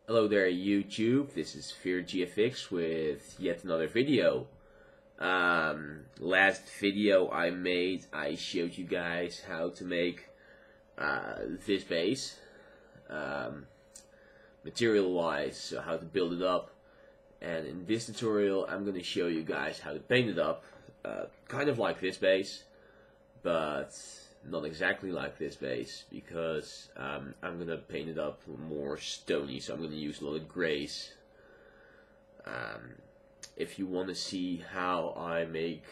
Hello there YouTube, this is FearGFX with yet another video. Last video I made, I showed you guys how to make this base, material wise, so how to build it up. And in this tutorial I'm going to show you guys how to paint it up, kind of like this base, but not exactly like this base, because I'm going to paint it up more stony, so I'm going to use a lot of grays. If you want to see how I make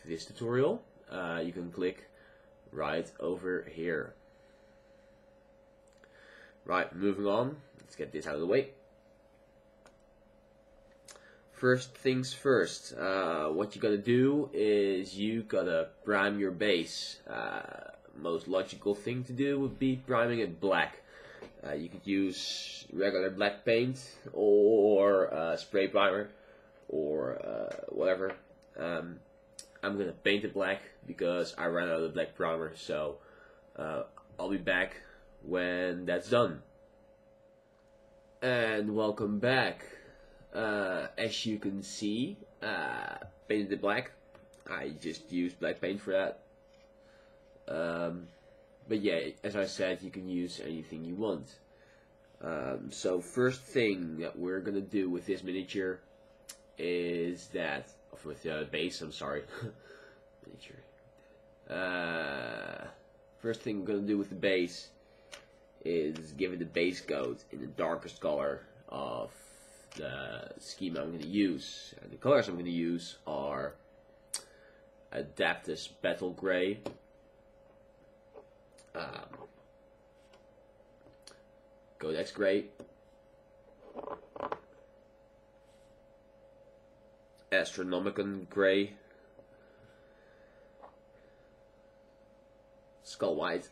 this tutorial, you can click right over here. Right, moving on, let's get this out of the way. First things first, what you gotta do is you gotta prime your base. Most logical thing to do would be priming it black. You could use regular black paint or spray primer or whatever. I'm gonna paint it black because I ran out of black primer, so I'll be back when that's done. And welcome back. As you can see, painted it black. I just used black paint for that. But yeah, as I said, you can use anything you want. So first thing that we're gonna do with this miniature is that, with the base, I'm sorry, miniature. First thing we're gonna do with the base is give it the base coat in the darkest color of the scheme I'm going to use. And the colors I'm going to use are Adaptus Battle Gray, Codex Gray, Astronomicon Gray, Skull White,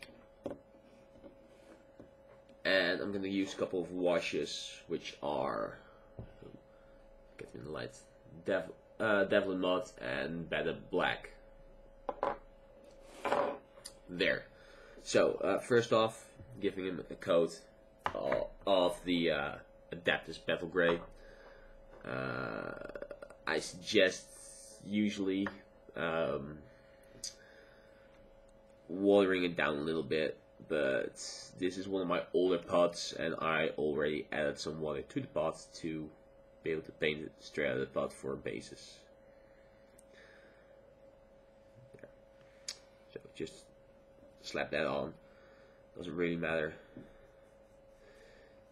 and I'm going to use a couple of washes, which are, get in the light, Devlin Mud and Better Black. There. So, first off, giving him a coat of the Adaptus Battle Gray. I suggest usually watering it down a little bit, but this is one of my older pots and I already added some water to the pot to be able to paint it straight out of the pot for bases. There. So just slap that on, doesn't really matter.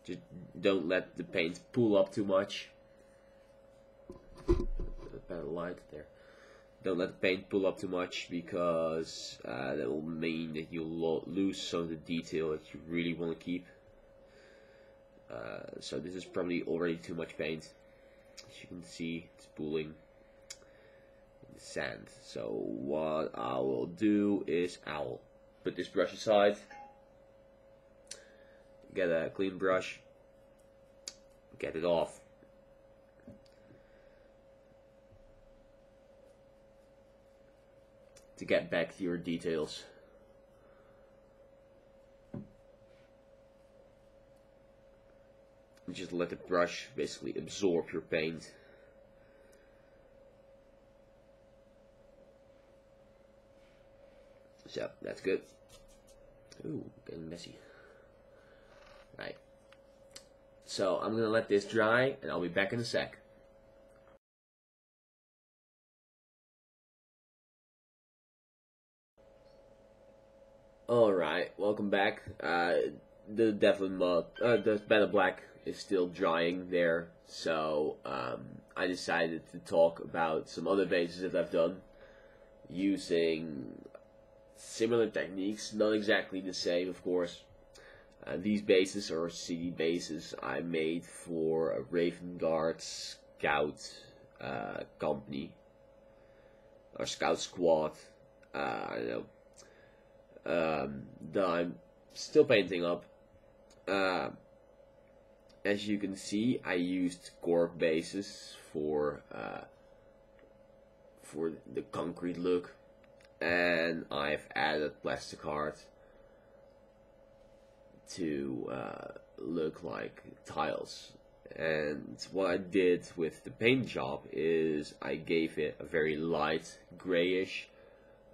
Just don't let the paint pool up too much. Better light there. Don't let the paint pull up too much, because that will mean that you'll lose some of the detail that you really want to keep. So this is probably already too much paint. As you can see, it's pooling in the sand. So what I will do is I'll put this brush aside, get a clean brush, get it off. To get back to your details. And just let the brush basically absorb your paint. So that's good. Ooh, getting messy. Right. So I'm gonna let this dry and I'll be back in a sec. Alright, welcome back. The Devlin Mud, the Better Black is still drying there, so I decided to talk about some other bases that I've done using similar techniques, not exactly the same, of course. These bases are city bases I made for a Raven Guard Scout company, or Scout Squad, I don't know. That I'm still painting up. As you can see, I used cork bases for the concrete look, and I've added plastic art to look like tiles. And what I did with the paint job is I gave it a very light grayish,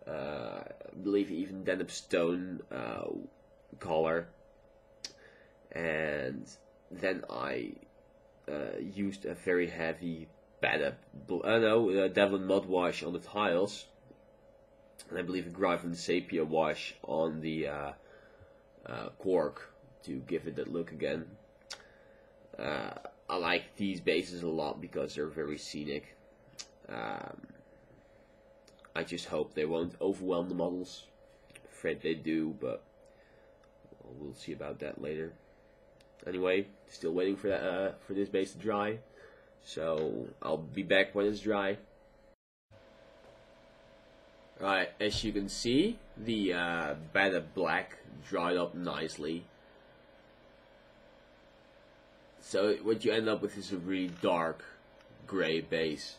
I believe even denim stone color, and then I used a very heavy Devlin mud wash on the tiles, and I believe a Gryphon sepia wash on the cork to give it that look again. I like these bases a lot because they're very scenic. I just hope they won't overwhelm the models. I'm afraid they do, but we'll see about that later. Anyway, still waiting for that for this base to dry, so I'll be back when it's dry. Alright, as you can see, the better black dried up nicely. So what you end up with is a really dark gray base,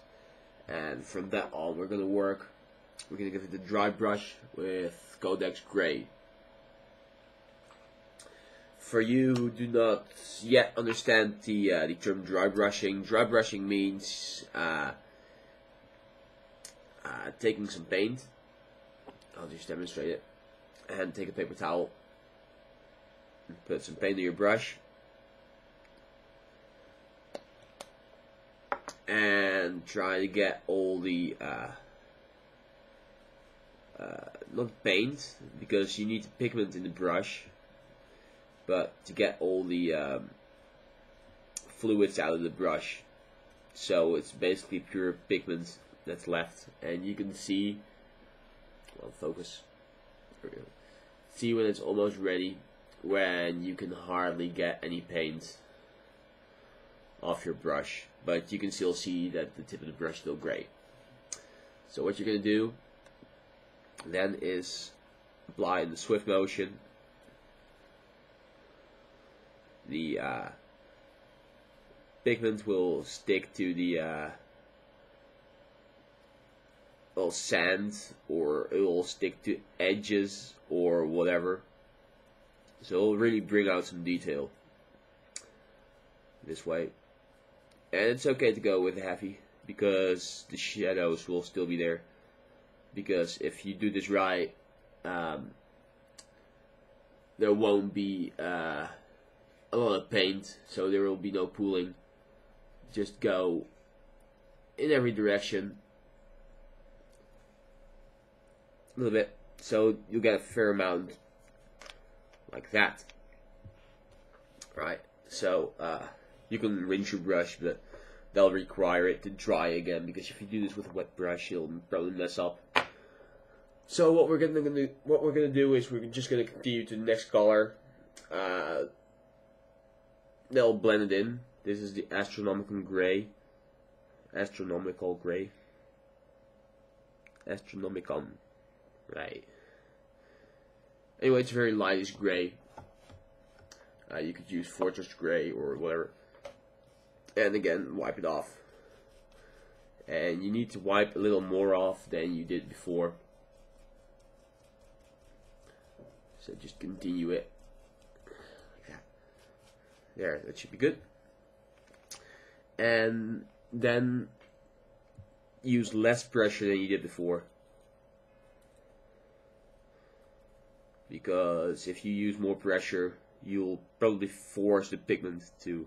and from that on we're gonna give it the dry brush with Codex Gray. For you who do not yet understand the term dry brushing means taking some paint. I'll just demonstrate it. And take a paper towel and put some paint on your brush, and try to get all the not paint, because you need the pigment in the brush, but to get all the fluids out of the brush, so it's basically pure pigment that's left. And you can see, well, focus, there we go. See when it's almost ready, when you can hardly get any paint off your brush, but you can still see that the tip of the brush is still gray. So what you're going to do then is apply in the swift motion the pigment will stick to the sand, or it will stick to edges or whatever, so it'll really bring out some detail this way. And it's okay to go with heavy, because the shadows will still be there, because if you do this right, there won't be a lot of paint, so there will be no pooling. Just go in every direction a little bit, so you'll get a fair amount like that. Right, so you can rinse your brush, but they'll require it to dry again, because if you do this with a wet brush, you'll probably mess up. So what we're gonna do is we're just gonna continue to the next color. They'll blend it in. This is the astronomical gray. Astronomicon. Right. Anyway, it's very lightish gray. You could use Fortress Gray or whatever. And again, wipe it off. And you need to wipe a little more off than you did before. So just continue it. Yeah. There, that should be good. And then use less pressure than you did before. Because if you use more pressure, you'll probably force the pigment to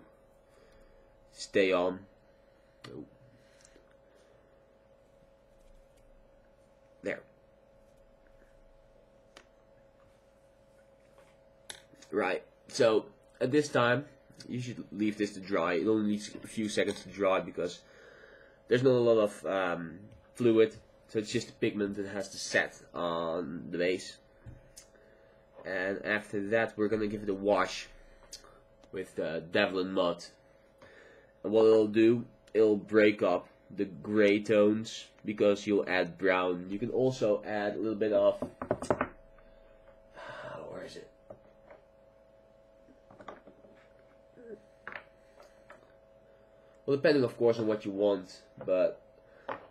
stay on. Oh. There. Right, so at this time, you should leave this to dry. It only needs a few seconds to dry, because there's not a lot of fluid, so it's just the pigment that has to set on the base. And after that, we're gonna give it a wash with Devlin mud. And what it'll do, it'll break up the gray tones, because you'll add brown. You can also add a little bit of, where is it? Well, depending of course on what you want, but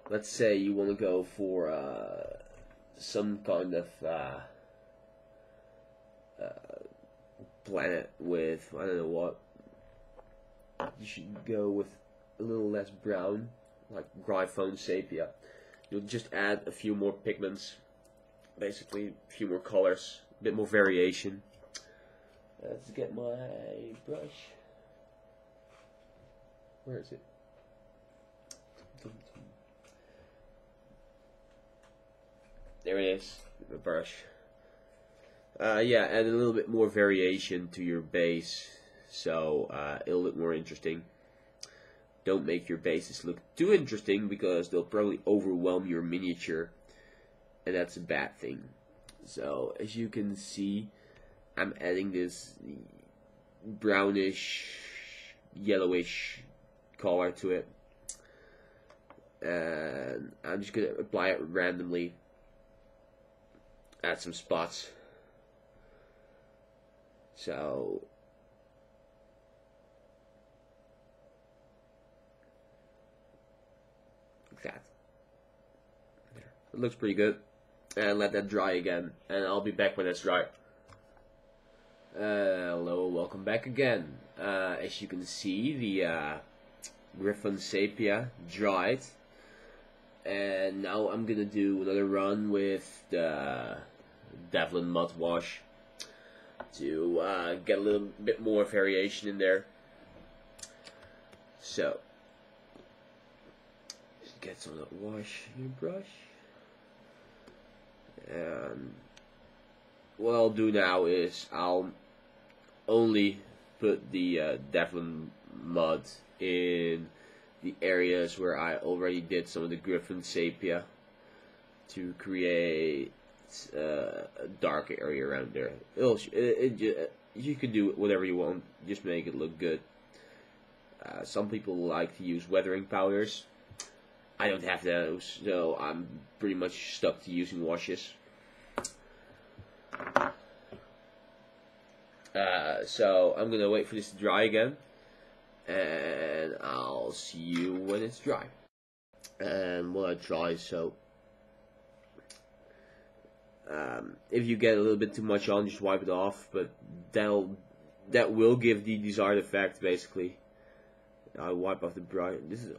let's say you want to go for some kind of planet with, I don't know what, you should go with a little less brown, like Gryphone Sepia. You'll just add a few more pigments, basically a few more colors, a bit more variation. Let's get my brush. Where is it? There it is, the brush. Yeah, add a little bit more variation to your base, so it'll look more interesting. Don't make your bases look too interesting, because they'll probably overwhelm your miniature, and that's a bad thing. So, as you can see, I'm adding this brownish, yellowish color to it, and I'm just going to apply it randomly at some spots. So like that. There. It looks pretty good. And let that dry again, and I'll be back when it's dry. Hello, welcome back again. As you can see, the Gryphone Sepia dried, and now I'm gonna do another run with the Devlin Mud Wash to get a little bit more variation in there. So, just get some of that wash in your brush. And what I'll do now is I'll only put the Devlin mud in the areas where I already did some of the Gryphone Sepia to create a dark area around there. You can do whatever you want, just make it look good. Some people like to use weathering powders. I don't have those, so I'm pretty much stuck to using washes. So I'm gonna wait for this to dry again, and I'll see you when it's dry. And while it dries, so if you get a little bit too much on, just wipe it off. But that will give the desired effect, basically. I wipe off the brush. This is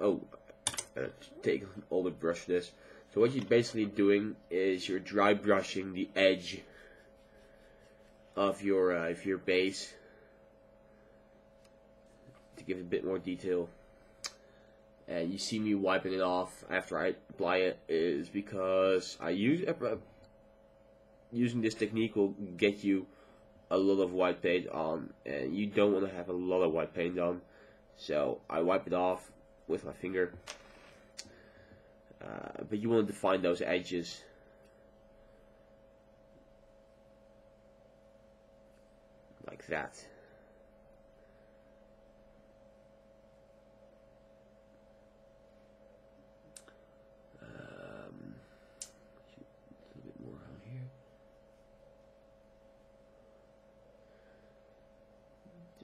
take all the brush for this. So what you're basically doing is you're dry brushing the edge of your base to give it a bit more detail. And you see me wiping it off after I apply it is because using this technique will get you a lot of white paint on, and you don't want to have a lot of white paint on. So I wipe it off with my finger. But you want to define those edges. Like that. A little bit more on here.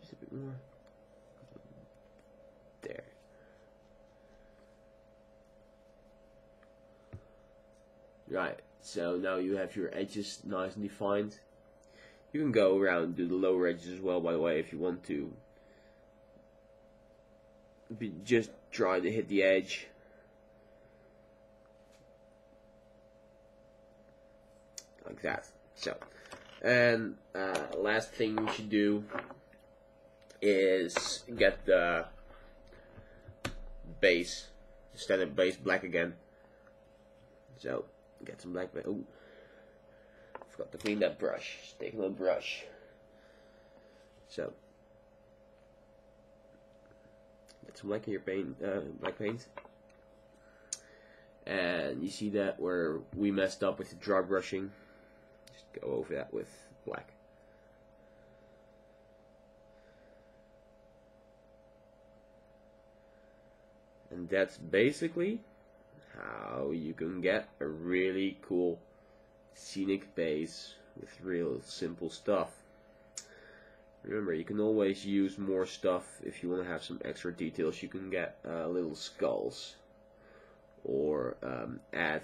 Just a bit more. There. Right, so now you have your edges nice and defined. You can go around and do the lower edges as well, by the way, if you want to. But just try to hit the edge. Like that. So, and last thing you should do is get the base, standard base black again. So, get some black. Oh, forgot to clean that brush. Just take a little brush. So, get some black in your paint, black paint. And you see that where we messed up with the dry brushing. Just go over that with black. And that's basically how you can get a really cool scenic base with real simple stuff. Remember, you can always use more stuff if you want to have some extra details. You can get little skulls, or add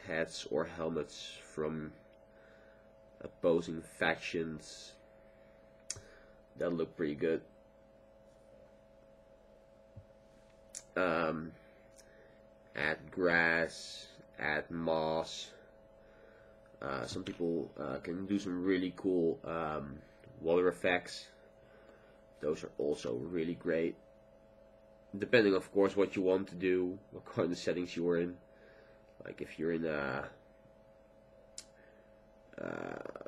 heads or helmets from opposing factions. That look pretty good. add grass, add moss. Some people can do some really cool water effects. Those are also really great. Depending, of course, what you want to do, what kind of settings you are in. Like if you're in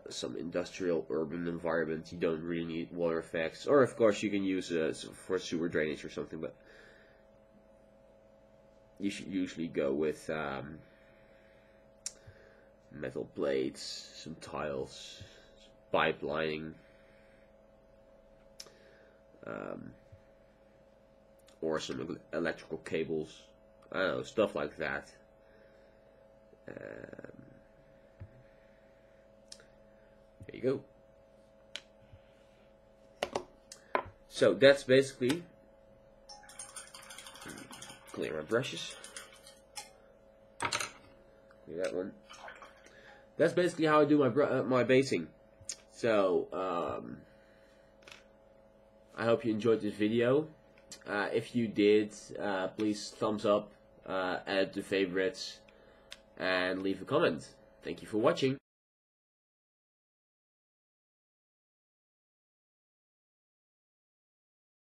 some industrial urban environment, you don't really need water effects. Or of course you can use for sewer drainage or something, but you should usually go with metal plates, some tiles, pipe lining, or some electrical cables. I don't know, stuff like that. There you go. So that's basically, clear my brushes. Clear that one. That's basically how I do my basing. So I hope you enjoyed this video. If you did, please thumbs up, add to favorites, and leave a comment. Thank you for watching.